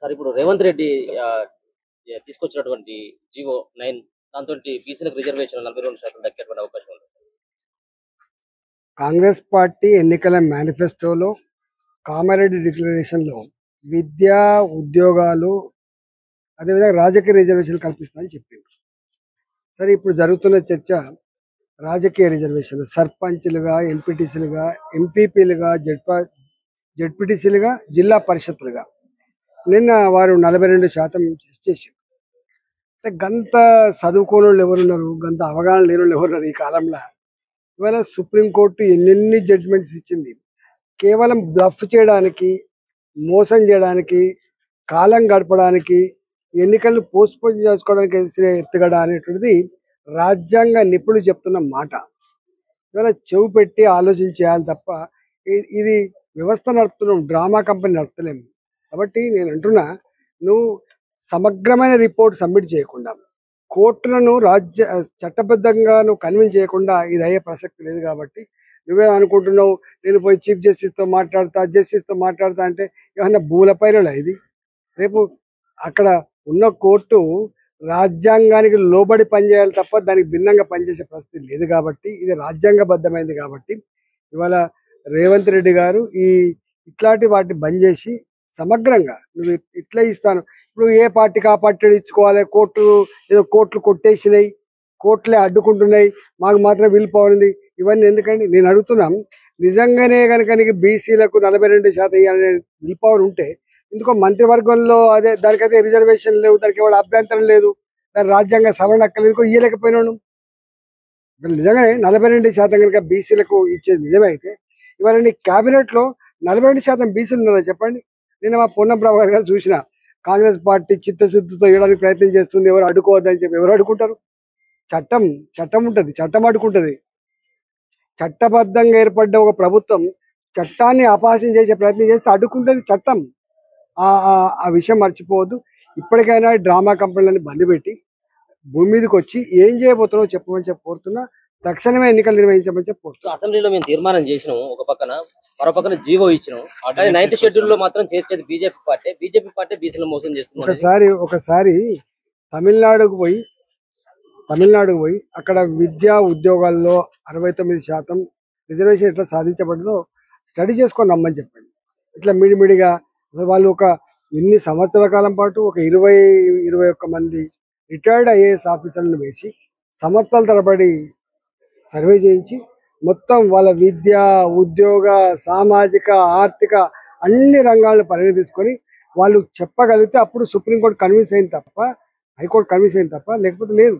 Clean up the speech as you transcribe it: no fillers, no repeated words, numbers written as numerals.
Sir ఇప్పుడు రేవంత్ రెడ్డి తీసుకొచ్చినటువంటి GO 9 దాంతో బీసీలకు రిజర్వేషన్ 42% దక్కేటువంటి అవకాశం ఉంది. కాంగ్రెస్ పార్టీ ఎన్నికల మేనిఫెస్టోలో కామారెడ్డి డిక్లరేషన్లో విద్యా ఉద్యోగాలు అదేవిధంగా రాజకీయ రిజర్వేషన్లు కల్పిస్తామని చెప్పింది. సరే, ఇప్పుడు జరుగుతున్న చర్చ రాజకీయ రిజర్వేషన్లు సర్పంచ్లుగా, ఎంపీటీసీలుగా, ఎంపీపీలుగా, జెడ్పీటీసీలుగా, జిల్లా పరిషత్లుగా నిన్న వారు 42% చేశారు. అంటే గంత చదువుకోని వాళ్ళు ఎవరున్నారు, గంత అవగాహన లేని వాళ్ళు ఎవరున్నారు ఈ కాలంలో? ఇవాళ సుప్రీంకోర్టు ఎన్నెన్ని జడ్జిమెంట్స్ ఇచ్చింది. కేవలం బ్లఫ్ చేయడానికి, మోసం చేయడానికి, కాలం గడపడానికి, ఎన్నికలను పోస్ట్పోన్ చేసుకోవడానికి ఎత్తుగడ అనేటువంటిది రాజ్యాంగ నిపుణులు చెప్తున్న మాట. ఇవాళ చెవు పెట్టి ఆలోచించేయాలి తప్ప ఇది వ్యవస్థ నడుపుతున్నాం, డ్రామా కంపెనీ నడుపుతలేము. కాబట్టి నేను అంటున్నా, నువ్వు సమగ్రమైన రిపోర్ట్ సబ్మిట్ చేయకుండా, కోర్టులను చట్టబద్ధంగా నువ్వు కన్విన్స్ చేయకుండా ఇది అయ్యే ప్రసక్తి లేదు. కాబట్టి నువ్వే అనుకుంటున్నావు నేను పోయి చీఫ్ జస్టిస్తో మాట్లాడతా అంటే ఏమన్నా భూలపైరలా ఇది? రేపు అక్కడ ఉన్న కోర్టు రాజ్యాంగానికి లోబడి పనిచేయాలి తప్ప దానికి భిన్నంగా పనిచేసే పరిస్థితి లేదు. కాబట్టి ఇది రాజ్యాంగబద్ధమైంది. కాబట్టి ఇవాళ రేవంత్ రెడ్డి గారు ఇట్లాంటి వాటిని బంద్ చేసి సమగ్రంగా నువ్వు ఇట్లా ఇస్తాను, ఇప్పుడు ఏ పార్టీకి ఆ పార్టీ ఇచ్చుకోవాలి, కోర్టులు కొట్టేసినాయి, కోర్టులే అడ్డుకుంటున్నాయి, మాకు మాత్రం విల్ పవర్ ఉంది, ఇవన్నీ ఎందుకండి? నేను అడుగుతున్నాం, నిజంగానే కనుక నీకు బీసీలకు 42% ఇవ్వాలనే విల్ పవర్ ఉంటే ఎందుకో మంత్రివర్గంలో దానికైతే రిజర్వేషన్ లేవు, దానికి ఎవరు అభ్యంతరం లేదు, దాని రాజ్యాంగ సవరణ అక్కర్లేదు, ఇయ్యలేకపోయినాను. నిజంగానే 42% కనుక బీసీలకు ఇచ్చేది నిజమే అయితే ఇవాళ నీ క్యాబినెట్లో 42% బీసీలు ఉన్నారా చెప్పండి? నేను మా పొన్నం ప్రభాకర్ గారు చూసిన కాంగ్రెస్ పార్టీ చిత్తశుద్ధితో ఇవ్వడానికి ప్రయత్నం చేస్తుంది, ఎవరు అడ్డుకోవద్దని చెప్పి. ఎవరు అడ్డుకుంటారు? చట్టం ఉంటుంది, చట్టం అడ్డుకుంటుంది. చట్టబద్ధంగా ఏర్పడ్డ ఒక ప్రభుత్వం చట్టాన్ని అపహాస్యం చేసే ప్రయత్నం చేస్తే అడ్డుకుంటుంది చట్టం. ఆ విషయం మర్చిపోవద్దు. ఇప్పటికైనా డ్రామా కంపెనీలని బంద్ పెట్టి భూమి మీదకి వచ్చి ఏం చేయబోతున్నావు చెప్పమని చెప్పి కోరుతున్నా. తక్షణమే ఎన్నికలు నిర్వహించమని చెప్పి కోరుతున్నా. అసెంబ్లీలో మేము తీర్మానం చేసినాము, ఒక పక్కన మరో పక్కన జీవో ఇచ్చినాం. కానీ 9th షెడ్యూల్ లో మాత్రం చేర్చేది బీజేపీ పార్టీ బీసీలు మోసం చేస్తుంది. ఒకసారి తమిళనాడుకు పోయి అక్కడ విద్యా ఉద్యోగాల్లో 69% రిజర్వేషన్ ఎట్లా సాధించబడిందో స్టడీ చేసుకొని రమ్మని చెప్పండి. ఇట్లా మిడిమిడిగా వాళ్ళు ఇన్ని సంవత్సరాల కాలం పాటు 20-21 మంది రిటైర్డ్ ఐఏఎస్ ఆఫీసర్లను వేసి సంవత్సరాల తరబడి సర్వే చేయించి మొత్తం వాళ్ళ విద్య, ఉద్యోగ, సామాజిక, ఆర్థిక అన్ని రంగాలను పరిగణ తీసుకొని వాళ్ళు చెప్పగలిగితే అప్పుడు సుప్రీంకోర్టు కన్విన్స్ అయింది తప్ప, హైకోర్టు కన్విన్స్ అయింది తప్ప, లేకపోతే లేదు.